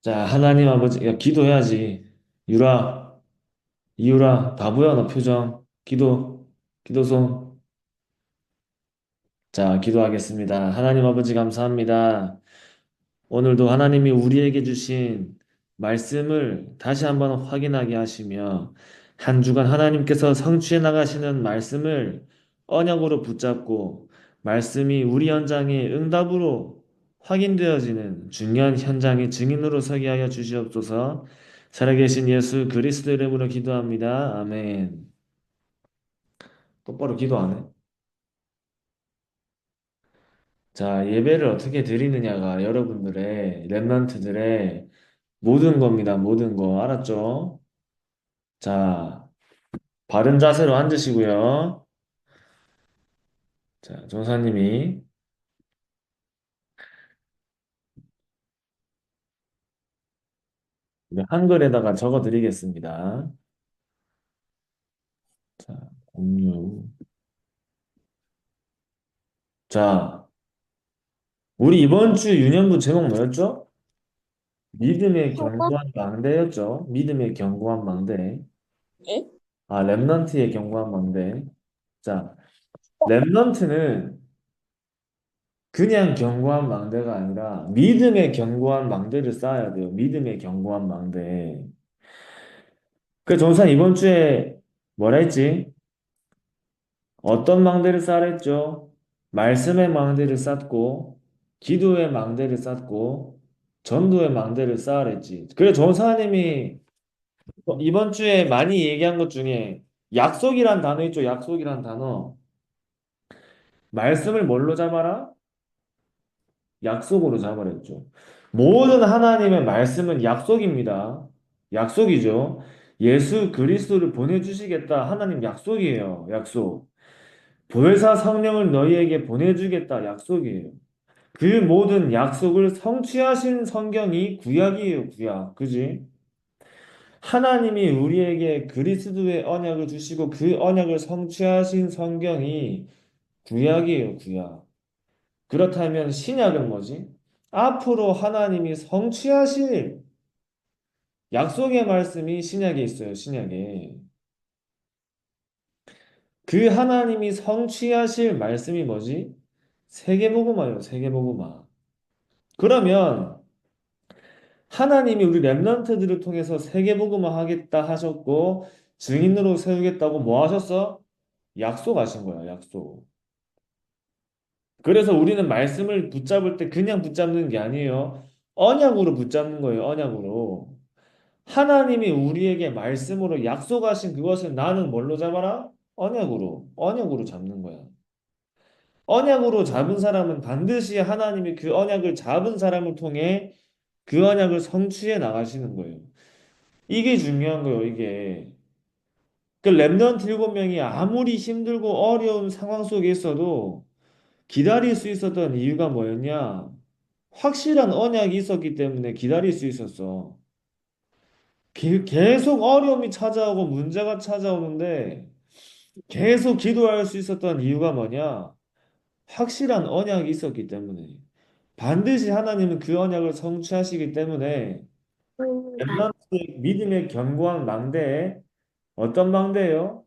자, 하나님 아버지, 야, 기도해야지. 유라, 이유라, 바보야, 너 표정. 기도 손. 자, 기도하겠습니다. 하나님 아버지, 감사합니다. 오늘도 하나님이 우리에게 주신 말씀을 다시 한번 확인하게 하시며, 한 주간 하나님께서 성취해 나가시는 말씀을 언약으로 붙잡고, 말씀이 우리 현장의 응답으로 확인되어지는 중요한 현장의 증인으로 서게 하여 주시옵소서. 살아계신 예수 그리스도 이름으로 기도합니다. 아멘. 똑바로 기도 안 해? 자, 예배를 어떻게 드리느냐가 여러분들의 렘넌트들의 모든 겁니다. 모든 거. 알았죠? 자, 바른 자세로 앉으시고요. 자, 전사님이 한글에다가 적어 드리겠습니다. 자, 공유. 자, 우리 이번 주 유년부 제목 뭐였죠? 믿음의 견고한 망대였죠. 믿음의 견고한 망대. 네? 아, 렘넌트의 견고한 망대. 자, 렘넌트는 그냥 견고한 망대가 아니라 믿음의 견고한 망대를 쌓아야 돼요. 믿음의 견고한 망대. 그 전사 이번 주에 뭐라 했지? 어떤 망대를 쌓으라 했죠? 말씀의 망대를 쌓고 기도의 망대를 쌓고 전도의 망대를 쌓으라 했지. 그래 전사님이 이번 주에 많이 얘기한 것 중에 약속이란 단어 있죠? 약속이란 단어. 말씀을 뭘로 잡아라? 약속으로 잡아냈죠. 모든 하나님의 말씀은 약속입니다. 약속이죠. 예수 그리스도를 보내주시겠다. 하나님 약속이에요. 약속. 보혜사 성령을 너희에게 보내주겠다. 약속이에요. 그 모든 약속을 성취하신 성경이 구약이에요. 구약. 그지? 하나님이 우리에게 그리스도의 언약을 주시고 그 언약을 성취하신 성경이 구약이에요. 구약. 그렇다면 신약은 뭐지? 앞으로 하나님이 성취하실 약속의 말씀이 신약에 있어요. 신약에. 그 하나님이 성취하실 말씀이 뭐지? 세계복음화예요. 세계복음화. 그러면 하나님이 우리 렘넌트들을 통해서 세계복음화 하겠다 하셨고 증인으로 세우겠다고 뭐 하셨어? 약속하신 거야. 약속. 그래서 우리는 말씀을 붙잡을 때 그냥 붙잡는 게 아니에요. 언약으로 붙잡는 거예요. 언약으로. 하나님이 우리에게 말씀으로 약속하신 그것을 나는 뭘로 잡아라? 언약으로. 언약으로 잡는 거야. 언약으로 잡은 사람은 반드시 하나님이 그 언약을 잡은 사람을 통해 그 언약을 성취해 나가시는 거예요. 이게 중요한 거예요, 이게. 그 렘넌트 7명이 아무리 힘들고 어려운 상황 속에 있어도 기다릴 수 있었던 이유가 뭐였냐? 확실한 언약이 있었기 때문에 기다릴 수 있었어. 계속 어려움이 찾아오고 문제가 찾아오는데 계속 기도할 수 있었던 이유가 뭐냐? 확실한 언약이 있었기 때문에. 반드시 하나님은 그 언약을 성취하시기 때문에 렘넌트 믿음의 견고한 망대에 어떤 망대예요?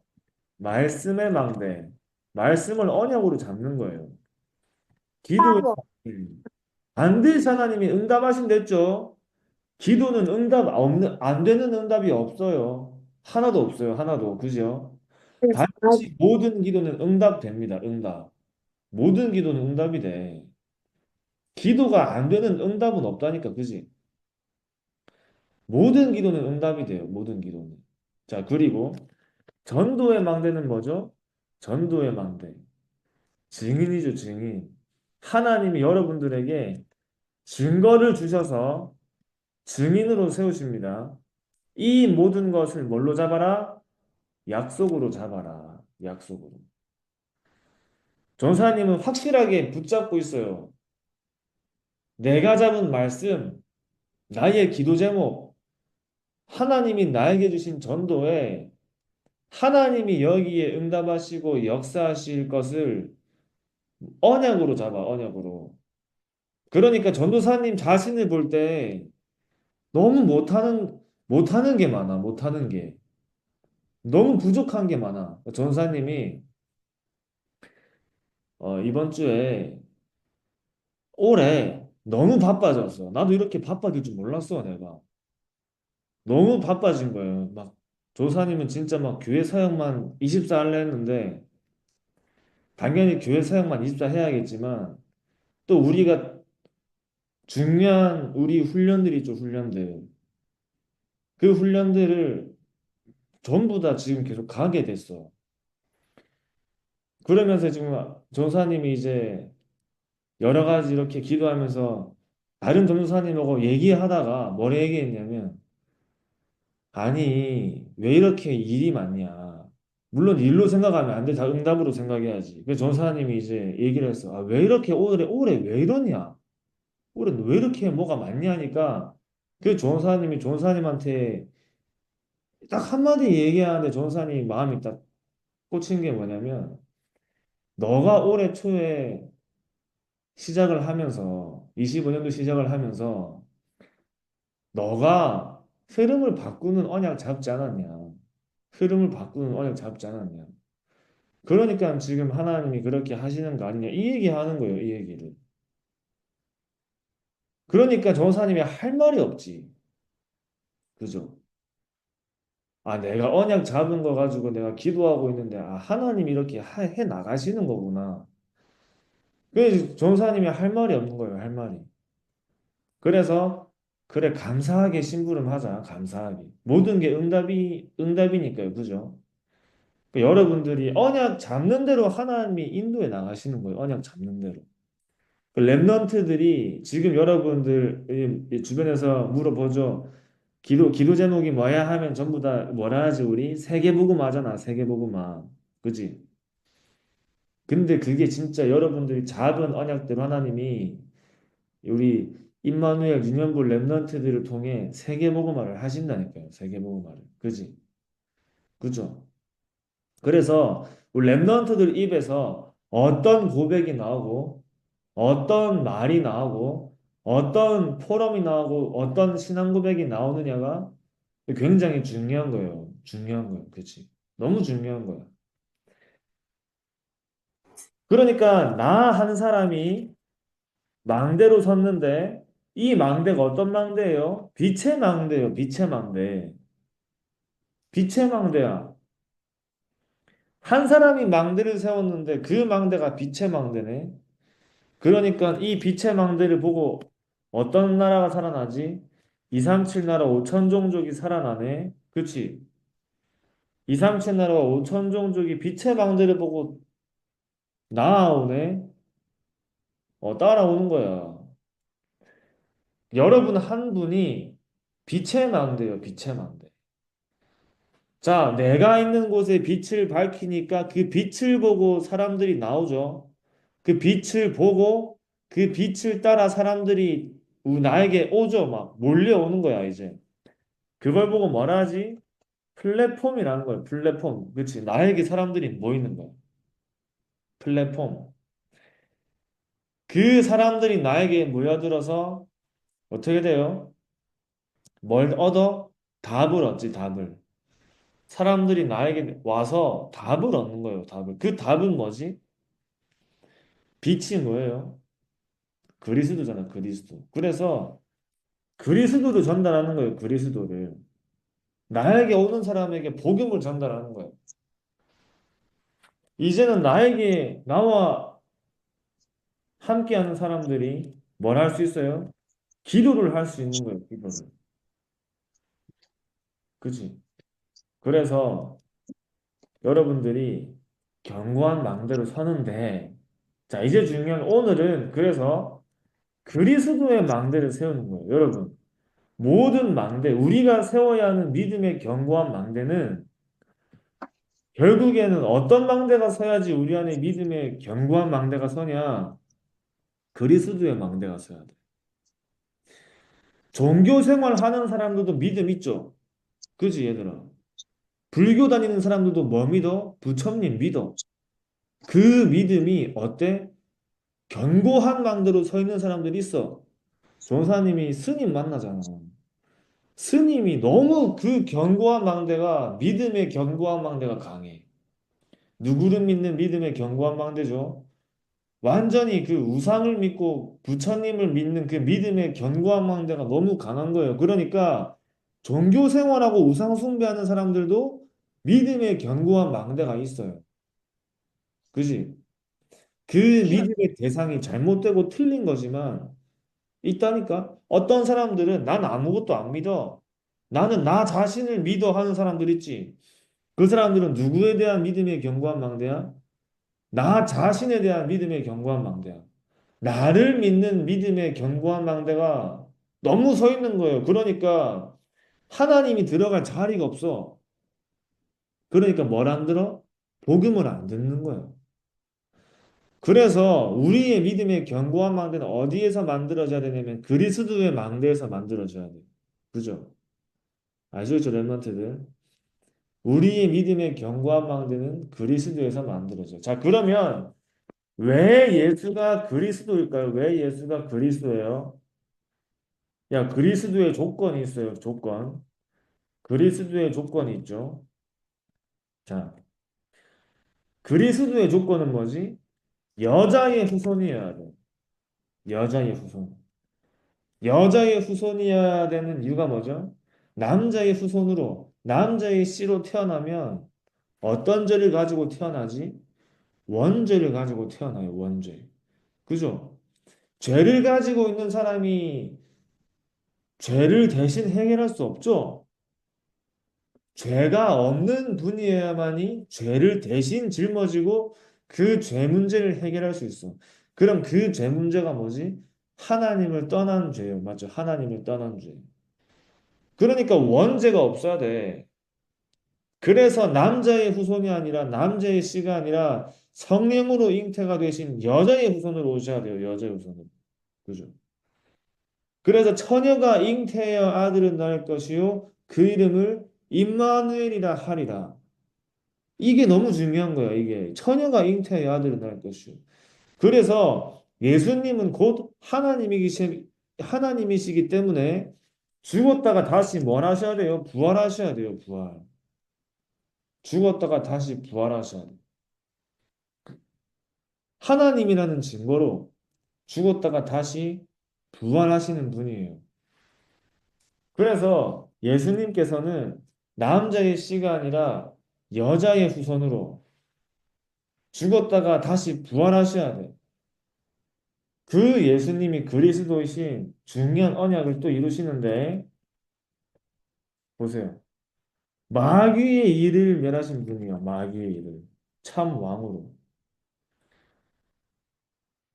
말씀의 망대. 말씀을 언약으로 잡는 거예요. 기도의 반드시 하나님이 응답하신댔죠. 기도는 응답 없는 안 되는 응답이 없어요. 하나도 없어요. 하나도. 그죠? 반드시 모든 기도는 응답됩니다. 응답. 모든 기도는 응답이 돼. 기도가 안 되는 응답은 없다니까. 그지? 모든 기도는 응답이 돼요. 모든 기도는. 자, 그리고 전도의 망대는 뭐죠? 전도의 망대. 증인이죠, 증인. 하나님이 여러분들에게 증거를 주셔서 증인으로 세우십니다. 이 모든 것을 뭘로 잡아라? 약속으로 잡아라. 약속으로. 전사님은 확실하게 붙잡고 있어요. 내가 잡은 말씀, 나의 기도 제목, 하나님이 나에게 주신 전도에 하나님이 여기에 응답하시고 역사하실 것을 언약으로 잡아, 언약으로. 그러니까 전도사님 자신을 볼 때 너무 못하는 게 많아, 못하는 게. 너무 부족한 게 많아. 전사님이, 이번 주에, 올해 너무 바빠졌어. 나도 이렇게 바빠질 줄 몰랐어, 내가. 너무 바빠진 거예요. 막, 조사님은 진짜 막 교회 사역만 24 할래 했는데, 당연히 교회 사역만 24 해야겠지만, 또 우리가 중요한 우리 훈련들이 있죠, 훈련들. 그 훈련들을 전부 다 지금 계속 가게 됐어. 그러면서 지금 전사님이 이제 여러 가지 이렇게 기도하면서 다른 전도사님하고 얘기하다가 뭐래 얘기했냐면, 아니 왜 이렇게 일이 많냐. 물론 일로 생각하면 안 돼. 다 응답으로 생각해야지. 그래서 전사님이 이제 얘기를 했어. 아, 왜 이렇게 올해 왜 이러냐. 올해 왜 이렇게 뭐가 많냐 하니까, 그 전사님이 전사님한테 딱 한마디 얘기하는데 전사님 마음이 딱 꽂힌 게 뭐냐면, 너가 올해 초에 시작을 하면서 25년도 시작을 하면서 너가 흐름을 바꾸는 언약 잡지 않았냐. 흐름을 바꾸는 언약 잡지 않았냐. 그러니까 지금 하나님이 그렇게 하시는 거 아니냐. 이 얘기 하는 거예요, 이 얘기를. 그러니까 전사님이 할 말이 없지. 그죠? 아, 내가 언약 잡은 거 가지고 내가 기도하고 있는데, 아, 하나님이 이렇게 해 나가시는 거구나. 그래서 전사님이 할 말이 없는 거예요, 할 말이. 그래서, 그래, 감사하게 심부름하자, 감사하게. 모든 게 응답이니까요, 그죠? 그 여러분들이 언약 잡는 대로 하나님이 인도해 나가시는 거예요. 언약 잡는 대로. 그 랩런트들이 지금 여러분들 이 주변에서 물어보죠. 기도 제목이 뭐야 하면 전부 다 뭐라 하지 우리? 세계복음화잖아. 세계복음화. 그지? 근데 그게 진짜 여러분들이 잡은 언약대로 하나님이 우리 임마누엘 유년부 랩런트들을 통해 세계복음화를 하신다니까요. 세계복음화를. 그지? 그죠? 그래서 우리 랩런트들 입에서 어떤 고백이 나오고 어떤 말이 나오고 어떤 포럼이 나오고 어떤 신앙 고백이 나오느냐가 굉장히 중요한 거예요. 중요한 거예요. 그치? 너무 중요한 거야. 그러니까 나 한 사람이 망대로 섰는데 이 망대가 어떤 망대예요? 빛의 망대예요. 빛의 망대. 빛의 망대야. 한 사람이 망대를 세웠는데 그 망대가 빛의 망대네. 그러니까 이 빛의 망대를 보고 어떤 나라가 살아나지? 237 나라 5천 종족이 살아나네. 그치? 237 나라와 5천 종족이 빛의 망대를 보고 나아오네. 따라오는 거야. 여러분 한 분이 빛의 망대예요. 빛의 망대. 자, 내가 있는 곳에 빛을 밝히니까 그 빛을 보고 사람들이 나오죠. 그 빛을 보고 그 빛을 따라 사람들이 나에게 오죠. 막 몰려오는 거야, 이제. 그걸 보고 뭐라 하지? 플랫폼이라는 거예요. 플랫폼. 그치? 나에게 사람들이 모이는 거야. 플랫폼. 그 사람들이 나에게 모여들어서 어떻게 돼요? 뭘 얻어? 답을 얻지, 답을. 사람들이 나에게 와서 답을 얻는 거예요, 답을. 그 답은 뭐지? 빛이 뭐예요? 그리스도잖아, 그리스도. 그래서 그리스도를 전달하는 거예요, 그리스도를. 나에게 오는 사람에게 복음을 전달하는 거예요. 이제는 나와 함께하는 사람들이 뭘 할 수 있어요? 기도를 할 수 있는 거예요, 기도를. 그치? 그래서 여러분들이 견고한 망대로 서는데, 자, 이제 중요한, 오늘은 그래서 그리스도의 망대를 세우는 거예요, 여러분. 모든 망대, 우리가 세워야 하는 믿음의 견고한 망대는 결국에는 어떤 망대가 서야지 우리 안에 믿음의 견고한 망대가 서냐? 그리스도의 망대가 서야 돼. 종교 생활 하는 사람들도 믿음 있죠? 그지, 얘들아? 불교 다니는 사람들도 뭐 믿어? 부처님 믿어. 그 믿음이 어때? 견고한 망대로 서 있는 사람들이 있어. 조사님이 스님 만나잖아. 스님이 너무 그 견고한 망대가 믿음의 견고한 망대가 강해. 누구를 믿는 믿음의 견고한 망대죠. 완전히 그 우상을 믿고 부처님을 믿는 그 믿음의 견고한 망대가 너무 강한 거예요. 그러니까 종교 생활하고 우상 숭배하는 사람들도 믿음의 견고한 망대가 있어요. 그지? 그 믿음의 대상이 잘못되고 틀린 거지만 있다니까. 어떤 사람들은 난 아무것도 안 믿어. 나는 나 자신을 믿어 하는 사람들 있지. 그 사람들은 누구에 대한 믿음의 견고한 망대야? 나 자신에 대한 믿음의 견고한 망대야. 나를 믿는 믿음의 견고한 망대가 너무 서 있는 거예요. 그러니까 하나님이 들어갈 자리가 없어. 그러니까 뭘 안 들어? 복음을 안 듣는 거예요. 그래서 우리의 믿음의 견고한 망대는 어디에서 만들어져야 되냐면 그리스도의 망대에서 만들어져야 돼요. 그죠? 아시겠죠, 랩런트들? 우리의 믿음의 견고한 망대는 그리스도에서 만들어져요. 자, 그러면 왜 예수가 그리스도일까요? 왜 예수가 그리스도예요? 야, 그리스도의 조건이 있어요. 조건. 그리스도의 조건이 있죠. 자, 그리스도의 조건은 뭐지? 여자의 후손이어야 돼. 여자의 후손. 여자의 후손이어야 되는 이유가 뭐죠? 남자의 후손으로, 남자의 씨로 태어나면 어떤 죄를 가지고 태어나지? 원죄를 가지고 태어나요, 원죄. 그죠? 죄를 가지고 있는 사람이 죄를 대신 해결할 수 없죠? 죄가 없는 분이어야만이 죄를 대신 짊어지고 그 죄 문제를 해결할 수 있어. 그럼 그 죄 문제가 뭐지? 하나님을 떠난 죄예요. 맞죠? 하나님을 떠난 죄. 그러니까 원죄가 없어야 돼. 그래서 남자의 후손이 아니라 남자의 씨가 아니라 성령으로 잉태가 되신 여자의 후손으로 오셔야 돼요. 여자의 후손으로. 그죠? 그래서 처녀가 잉태하여 아들을 낳을 것이요 그 이름을 임마누엘이라 하리라. 이게 너무 중요한 거야, 이게. 처녀가 잉태하여 아들을 낳을 것이요. 그래서 예수님은 곧 하나님이시기 때문에 죽었다가 다시 뭘 하셔야 돼요? 부활하셔야 돼요, 부활. 죽었다가 다시 부활하셔야 돼요. 하나님이라는 증거로 죽었다가 다시 부활하시는 분이에요. 그래서 예수님께서는 남자의 씨가 아니라 여자의 후손으로 죽었다가 다시 부활하셔야 돼. 그 예수님이 그리스도이신 중요한 언약을 또 이루시는데 보세요. 마귀의 일을 멸하신 분이요. 마귀의 일을. 참 왕으로.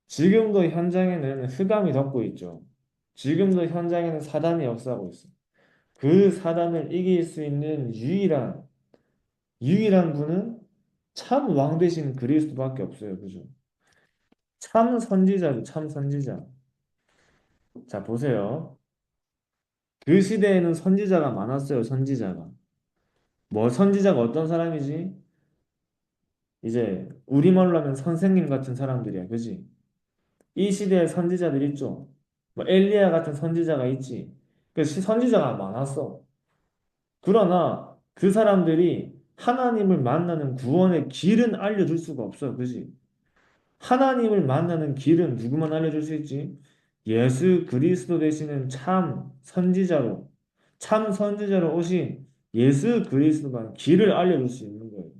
지금도 현장에는 흑암이 덮고 있죠. 지금도 현장에는 사단이 역사하고 있어요. 그 사단을 이길 수 있는 유일한 분은 참 왕 되신 그리스도밖에 없어요. 그죠? 참 선지자죠. 참 선지자. 자, 보세요. 그 시대에는 선지자가 많았어요. 선지자가. 뭐 선지자가 어떤 사람이지? 이제 우리말로 하면 선생님 같은 사람들이야. 그지? 이 시대에 선지자들 있죠. 뭐 엘리야 같은 선지자가 있지. 그래서 선지자가 많았어. 그러나 그 사람들이 하나님을 만나는 구원의 길은 알려줄 수가 없어. 그지? 하나님을 만나는 길은 누구만 알려줄 수 있지? 예수 그리스도 되시는 참 선지자로 오신 예수 그리스도만 길을 알려줄 수 있는 거예요.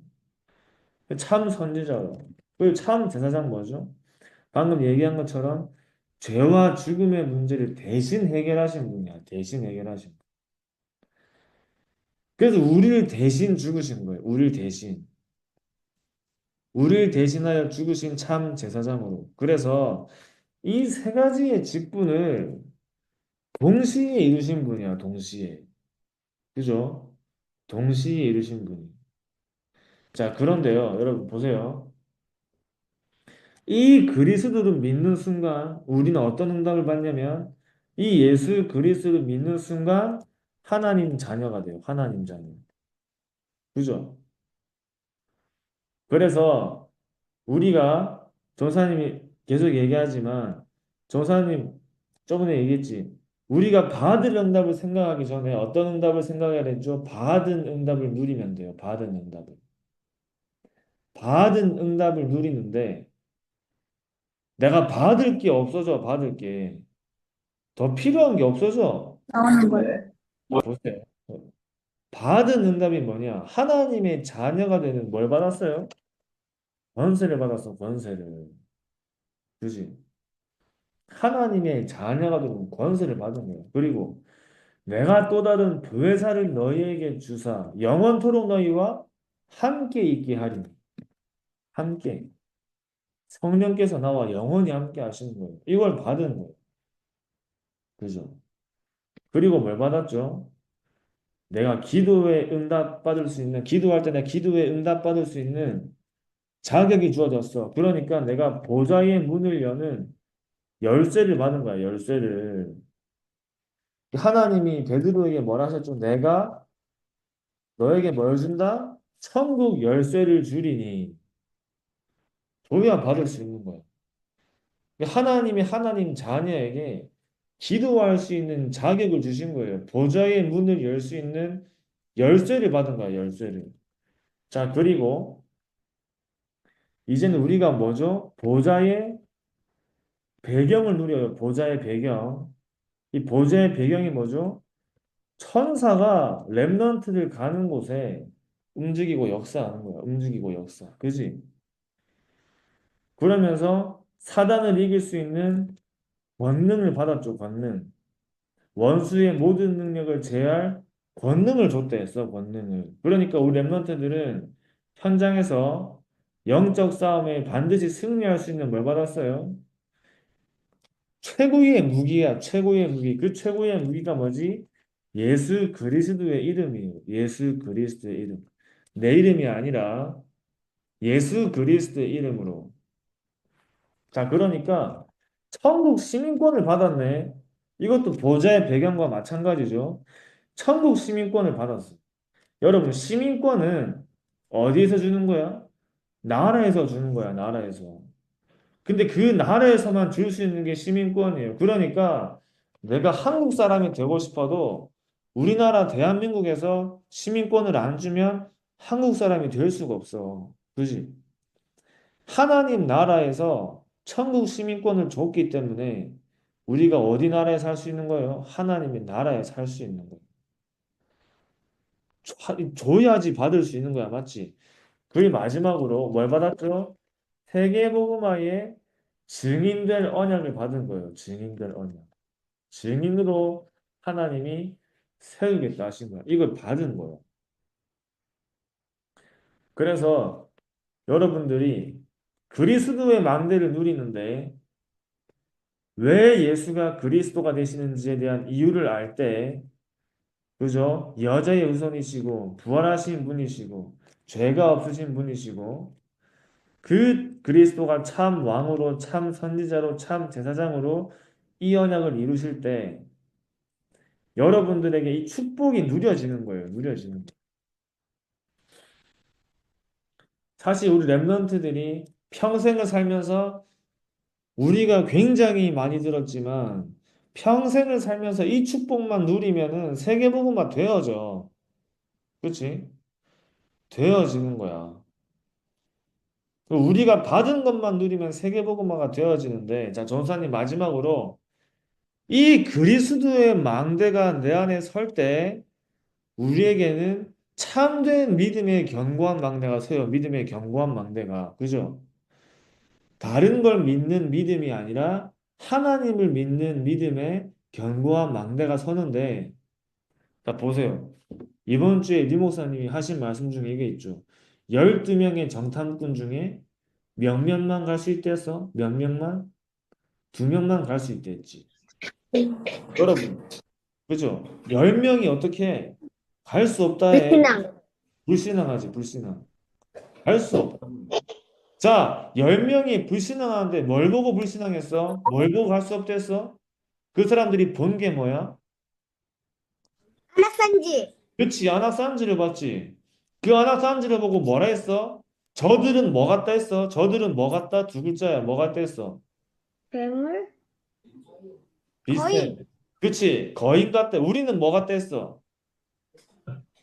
참 선지자로. 그리고 참 제사장 뭐죠? 방금 얘기한 것처럼 죄와 죽음의 문제를 대신 해결하신 분이야. 대신 해결하신 분. 그래서 우리를 대신 죽으신 거예요. 우리를 대신. 우리를 대신하여 죽으신 참 제사장으로. 그래서 이 세 가지의 직분을 동시에 이루신 분이야. 동시에. 그죠? 동시에 이루신 분이. 자, 그런데요. 여러분 보세요. 이 그리스도를 믿는 순간 우리는 어떤 응답을 받냐면 이 예수 그리스도를 믿는 순간 하나님 자녀가 돼요. 하나님 자녀. 그죠? 그래서 우리가 전사님이 계속 얘기하지만 전사님 저번에 얘기했지. 우리가 받을 응답을 생각하기 전에 어떤 응답을 생각해야 되죠? 받은 응답을 누리면 돼요. 받은 응답을. 받은 응답을 누리는데 내가 받을 게 없어져. 받을 게. 더 필요한 게 없어져. 나오는 거예요. 보세요. 받은 응답이 뭐냐? 하나님의 자녀가 되는 뭘 받았어요? 권세를 받았어. 권세를. 그지? 하나님의 자녀가 되는 권세를 받은 거예요. 그리고 내가 또 다른 보혜사를 너희에게 주사 영원토록 너희와 함께 있게 하리니. 함께. 성령께서 나와 영원히 함께 하시는 거예요. 이걸 받은 거예요. 그죠? 그리고 뭘 받았죠? 내가 기도에 응답 받을 수 있는, 기도할 때 내가 기도에 응답 받을 수 있는 자격이 주어졌어. 그러니까 내가 보좌의 문을 여는 열쇠를 받은 거야, 열쇠를. 하나님이 베드로에게 뭘 하셨죠? 내가 너에게 뭘 준다? 천국 열쇠를 주리니. 줘야 받을 수 있는 거야. 하나님이 하나님 자녀에게 기도할 수 있는 자격을 주신 거예요. 보좌의 문을 열 수 있는 열쇠를 받은 거야, 열쇠를. 자, 그리고 이제는 우리가 뭐죠? 보좌의 배경을 누려요. 보좌의 배경. 이 보좌의 배경이 뭐죠? 천사가 렘넌트를 가는 곳에 움직이고 역사하는 거야. 움직이고 역사. 그지? 그러면서 사단을 이길 수 있는 권능을 받았죠. 권능. 원수의 모든 능력을 제할 권능을 줬대 했어. 권능을. 그러니까 우리 렘넌트들은 현장에서 영적 싸움에 반드시 승리할 수 있는 뭘 받았어요? 최고의 무기야. 최고의 무기. 그 최고의 무기가 뭐지? 예수 그리스도의 이름이에요. 예수 그리스도의 이름. 내 이름이 아니라 예수 그리스도의 이름으로. 자, 그러니까 천국 시민권을 받았네. 이것도 보좌의 배경과 마찬가지죠. 천국 시민권을 받았어. 여러분, 시민권은 어디에서 주는 거야? 나라에서 주는 거야, 나라에서. 근데 그 나라에서만 줄 수 있는 게 시민권이에요. 그러니까 내가 한국 사람이 되고 싶어도 우리나라 대한민국에서 시민권을 안 주면 한국 사람이 될 수가 없어. 그지? 하나님 나라에서 천국 시민권을 줬기 때문에 우리가 어디 나라에 살 수 있는 거예요? 하나님의 나라에 살 수 있는 거예요. 줘야지 받을 수 있는 거야, 맞지? 그리고 마지막으로 뭘 받았죠? 세계복음화의 증인될 언약을 받은 거예요. 증인될 언약. 증인으로 하나님이 세우겠다 하신 거야. 이걸 받은 거예요. 그래서 여러분들이 그리스도의 망대를 누리는데 왜 예수가 그리스도가 되시는지에 대한 이유를 알 때, 그죠? 여자의 우선이시고, 부활하신 분이시고, 죄가 없으신 분이시고, 그 그리스도가 참 왕으로, 참 선지자로, 참 제사장으로 이 언약을 이루실 때, 여러분들에게 이 축복이 누려지는 거예요. 누려지는 거예요. 사실 우리 랩런트들이 평생을 살면서 우리가 굉장히 많이 들었지만 평생을 살면서 이 축복만 누리면은 세계복음화 되어져. 그치? 되어지는 거야. 우리가 받은 것만 누리면 세계복음화가 되어지는데, 자, 전사님 마지막으로 이 그리스도의 망대가 내 안에 설 때 우리에게는 참된 믿음의 견고한 망대가 서요. 믿음의 견고한 망대가. 그죠? 다른 걸 믿는 믿음이 아니라 하나님을 믿는 믿음의 견고한 망대가 서는데, 자, 보세요. 이번 주에 리 목사님이 하신 말씀 중에 이게 있죠. 12명의 정탐꾼 중에 몇 명만 갈 수 있댔어? 몇 명만? 두 명만 갈 수 있댔지. 여러분, 그죠? 10명이 어떻게 갈 수 없다 해. 불신앙. 불신앙하지, 불신앙. 갈 수 없다. 자, 10명이 불신앙하는데 뭘 보고 불신앙했어? 뭘 보고 갈 수 없댔어? 그 사람들이 본 게 뭐야? 하나산지. 그치, 아낙산지를 봤지. 그 아낙산지를 보고 뭐라 했어? 저들은 뭐 같다 했어? 저들은 뭐 같다? 두 글자야. 뭐 같다 했어? 괴물? 비슷해. 거의. 그치? 거인 같대. 우리는 뭐 같다 했어?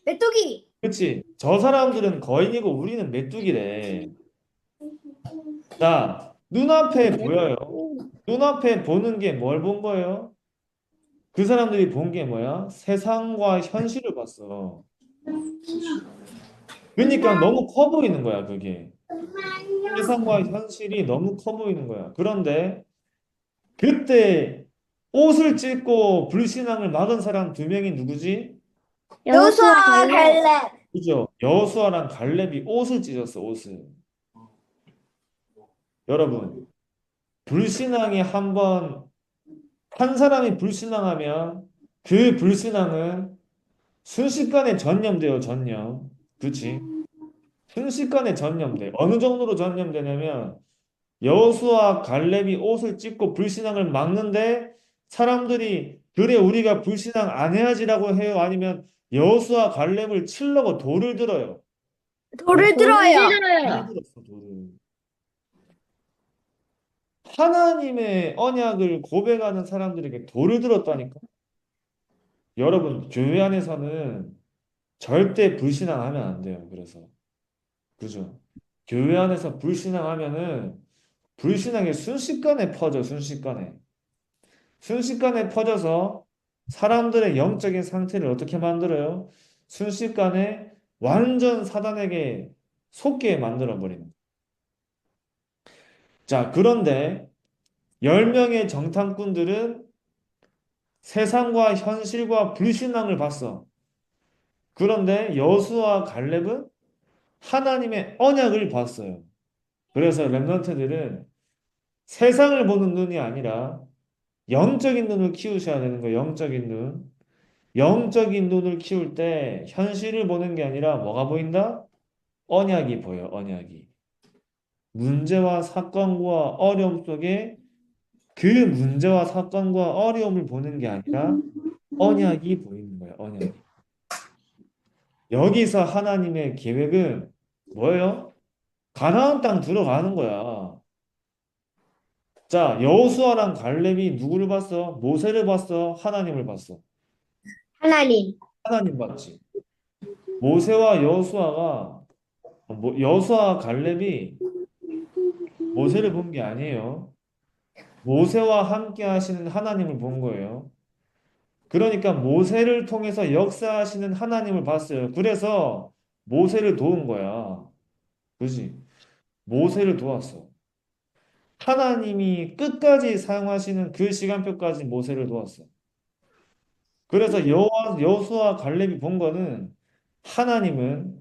메뚜기. 그치? 저 사람들은 거인이고 우리는 메뚜기래. 자, 눈앞에 보여요. 눈앞에 보는 게 뭘 본 거예요? 그 사람들이 본 게 뭐야? 세상과 현실을 봤어. 그러니까 너무 커 보이는 거야, 그게. 세상과 현실이 너무 커 보이는 거야. 그런데 그때 옷을 찢고 불신앙을 막은 사람 두 명이 누구지? 여수와 갈래. 그죠? 여호수아랑 갈렙이 옷을 찢었어, 옷을. 여러분, 불신앙이 한 사람이 불신앙하면 그 불신앙은 순식간에 전염돼요, 전염. 그치? 순식간에 전염돼. 어느 정도로 전염되냐면 여호수아 갈렙이 옷을 찢고 불신앙을 막는데 사람들이 그래 우리가 불신앙 안 해야지라고 해요. 아니면 여호수아 갈렙을 치려고 돌을 들어요. 돌을 들어요. 돌을 들었어, 돌을. 하나님의 언약을 고백하는 사람들에게 돌을 들었다니까. 여러분, 교회 안에서는 절대 불신앙하면 안 돼요. 그래서 그죠? 교회 안에서 불신앙하면은 불신앙이 순식간에 퍼져, 순식간에. 순식간에 퍼져서 사람들의 영적인 상태를 어떻게 만들어요? 순식간에 완전 사단에게 속게 만들어 버리는. 거예요. 자, 그런데 10명의 정탐꾼들은 세상과 현실과 불신앙을 봤어. 그런데 여수와 갈렙은 하나님의 언약을 봤어요. 그래서 렘넌트들은 세상을 보는 눈이 아니라 영적인 눈을 키우셔야 되는 거예요. 영적인 눈. 영적인 눈을 키울 때 현실을 보는 게 아니라 뭐가 보인다? 언약이 보여, 언약이. 문제와 사건과 어려움 속에 그 문제와 사건과 어려움을 보는 게 아니라 언약이 보이는 거야, 언약이. 여기서 하나님의 계획은 뭐예요? 가나안 땅 들어가는 거야. 자, 여호수아랑 갈렙이 누구를 봤어? 모세를 봤어? 하나님을 봤어? 하나님. 하나님 봤지. 모세와 여호수아가 여호수아 갈렙이 모세를 본 게 아니에요. 모세와 함께 하시는 하나님을 본 거예요. 그러니까 모세를 통해서 역사하시는 하나님을 봤어요. 그래서 모세를 도운 거야. 그지? 모세를 도왔어. 하나님이 끝까지 사용하시는 그 시간표까지 모세를 도왔어. 그래서 여호수아 갈렙이 본 거는 하나님은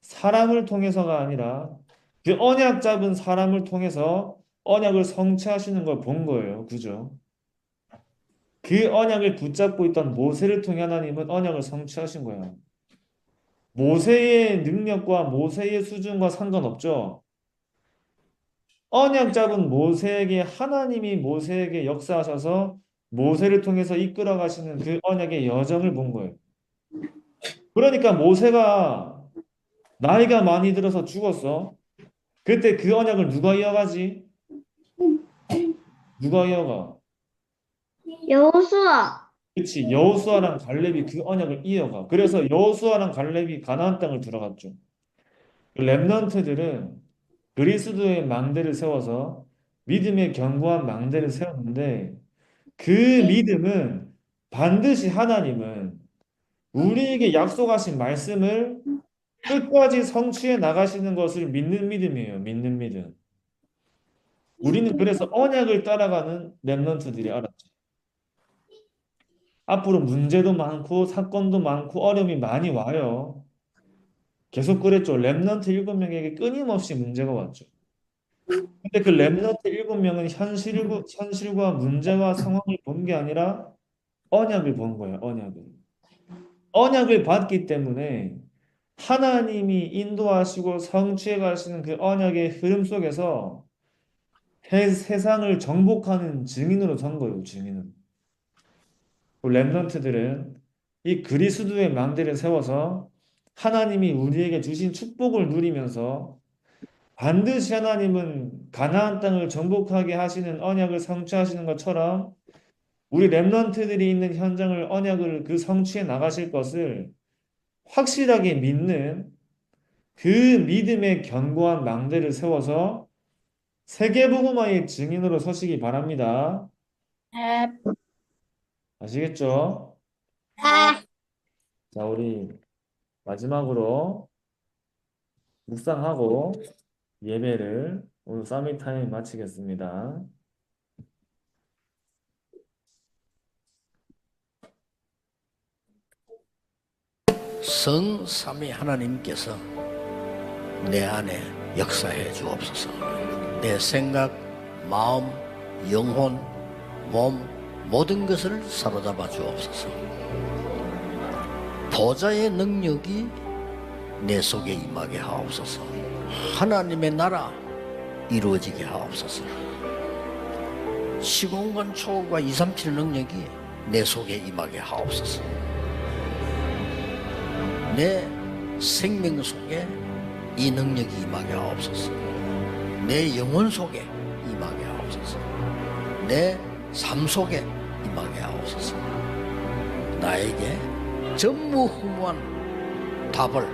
사람을 통해서가 아니라 그 언약 잡은 사람을 통해서 언약을 성취하시는 걸 본 거예요. 그죠? 그 언약을 붙잡고 있던 모세를 통해 하나님은 언약을 성취하신 거야. 모세의 능력과 모세의 수준과 상관없죠. 언약 잡은 모세에게 하나님이 모세에게 역사하셔서 모세를 통해서 이끌어 가시는 그 언약의 여정을 본 거예요. 그러니까 모세가 나이가 많이 들어서 죽었어. 그때 그 언약을 누가 이어가지? 누가 이어가? 여호수아. 그치, 여호수아랑 갈렙이 그 언약을 이어가. 그래서 여호수아랑 갈렙이 가나안 땅을 들어갔죠. 렘넌트들은 그리스도의 망대를 세워서 믿음의 견고한 망대를 세웠는데 그 믿음은 반드시 하나님은 우리에게 약속하신 말씀을 끝까지 성취해 나가시는 것을 믿는 믿음이에요. 믿는 믿음. 우리는 그래서 언약을 따라가는 렘넌트들이 알았죠. 앞으로 문제도 많고 사건도 많고 어려움이 많이 와요. 계속 그랬죠. 렘넌트 7명에게 끊임없이 문제가 왔죠. 근데 그 렘넌트 7명은 현실과 문제와 상황을 본 게 아니라 언약을 본 거예요. 언약을. 언약을 받기 때문에 하나님이 인도하시고 성취해 가시는 그 언약의 흐름 속에서 세상을 정복하는 증인으로 선 거예요. 증인은. 그 렘넌트들은 이 그리스도의 망대를 세워서 하나님이 우리에게 주신 축복을 누리면서 반드시 하나님은 가나안 땅을 정복하게 하시는 언약을 성취하시는 것처럼 우리 렘넌트들이 있는 현장을 언약을 그 성취해 나가실 것을 확실하게 믿는 그 믿음의 견고한 망대를 세워서 세계복음화의 증인으로 서시기 바랍니다. 네. 아시겠죠? 네. 자, 우리 마지막으로 묵상하고 예배를 오늘 서밋 타임 마치겠습니다. 성삼위 하나님께서 내 안에 역사해 주옵소서. 내 생각, 마음, 영혼, 몸 모든 것을 사로잡아 주옵소서. 보좌의 능력이 내 속에 임하게 하옵소서. 하나님의 나라 이루어지게 하옵소서. 시공간 초월과 237 능력이 내 속에 임하게 하옵소서. 내 생명 속에 이 능력이 임하게 하옵소서. 내 영혼 속에 임하게 하옵소서. 내 삶 속에 임하게 하옵소서. 나에게 전무후무한 답을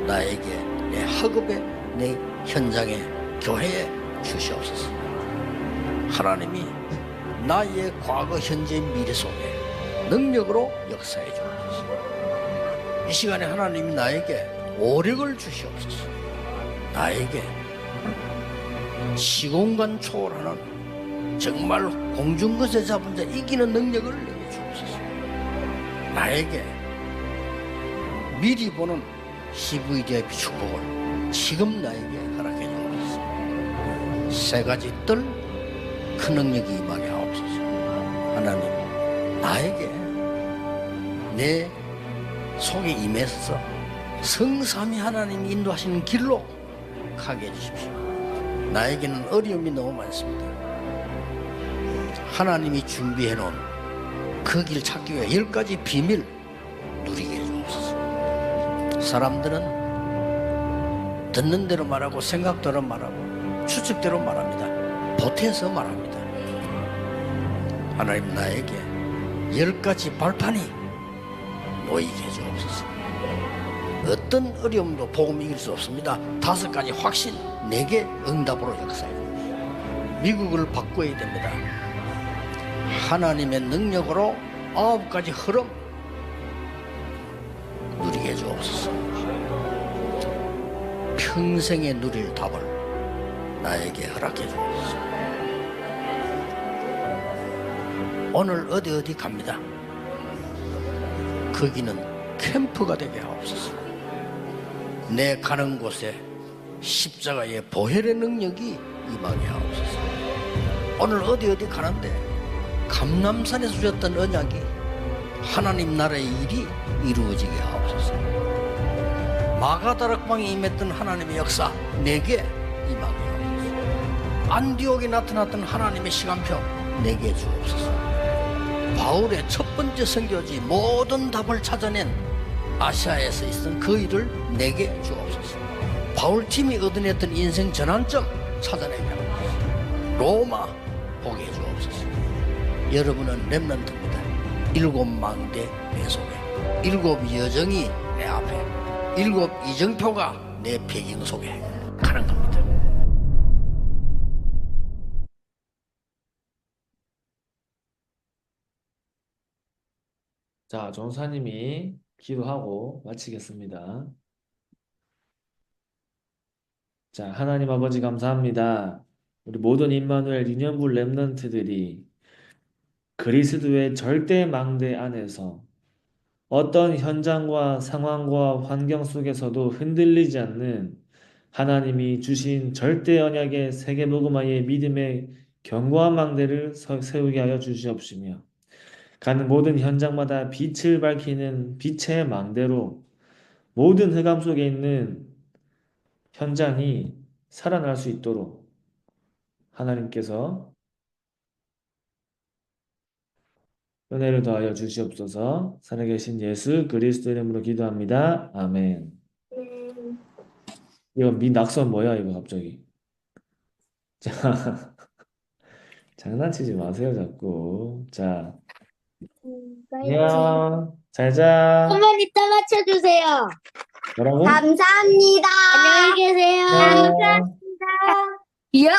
나에게 내 학업에 내 현장에 교회에 주시옵소서. 하나님이 나의 과거 현재 미래 속에 능력으로 역사해 주옵소서. 이 시간에 하나님이 나에게 오력을 주시옵소서. 나에게 시공간 초월하는 정말 공중것에 잡은 자 이기는 능력을 내게 주옵소서. 나에게 미리 보는 CVDIP 축복을 지금 나에게 허락해 주옵소서. 세 가지 뜰 큰 능력이 임하게 하옵소서. 하나님, 나에게 내 속에 임해서 성삼위 하나님이 인도하시는 길로 가게 해주십시오. 나에게는 어려움이 너무 많습니다. 하나님이 준비해 놓은 그 길 찾기 위해 10가지 비밀 누리게 해주옵소서. 사람들은 듣는 대로 말하고 생각대로 말하고 추측대로 말합니다. 보태서 말합니다. 하나님, 나에게 10가지 발판이 놓이게 해주옵소서. 어떤 어려움도 복음 이길 수 없습니다. 5가지 확신 내게 응답으로 역사해 주옵소서. 미국을 바꿔야 됩니다. 하나님의 능력으로 9가지 흐름 누리게 해주옵소서. 평생에 누릴 답을 나에게 허락해 주옵소서. 오늘 어디 갑니다. 거기는 캠프가 되게 하옵소서. 내 가는 곳에 십자가의 보혈의 능력이 임하게 하옵소서. 오늘 어디 가는데 감람산에서 주셨던 언약이 하나님 나라의 일이 이루어지게 하옵소서. 마가다락방에 임했던 하나님의 역사 내게 임하게 하옵소서. 안디옥에 나타났던 하나님의 시간표 내게 주옵소서. 바울의 첫 번째 선교지 모든 답을 찾아낸 아시아에서 있었던 그 일을 내게 주옵소서. 바울팀이 얻어냈던 인생 전환점 찾아내게 하옵소서. 로마 보게 해주옵소서. 여러분은 렘넌트입니다. 7망대 내 속에 7 여정이 내 앞에 7 이정표가 내 배경 속에 가는 겁니다. 자, 전사님이 기도하고 마치겠습니다. 자, 하나님 아버지 감사합니다. 우리 모든 임마누엘 유년부 렘넌트들이 그리스도의 절대 망대 안에서 어떤 현장과 상황과 환경 속에서도 흔들리지 않는 하나님이 주신 절대 언약의 세계복음화의 믿음의 견고한 망대를 세우게 하여 주시옵시며 가는 모든 현장마다 빛을 밝히는 빛의 망대로 모든 흑암 속에 있는 현장이 살아날 수 있도록 하나님께서 은혜를 더하여 주시옵소서. 살아계신 예수 그리스도 이름으로 기도합니다. 아멘. 이거 낙선 뭐야 이거 갑자기. 자, 장난치지 마세요, 자꾸. 자, 가야지. 안녕. 잘 자. 한번 이따 맞춰주세요. 뭐라고? 감사합니다. 안녕히 계세요. 안녕. 예.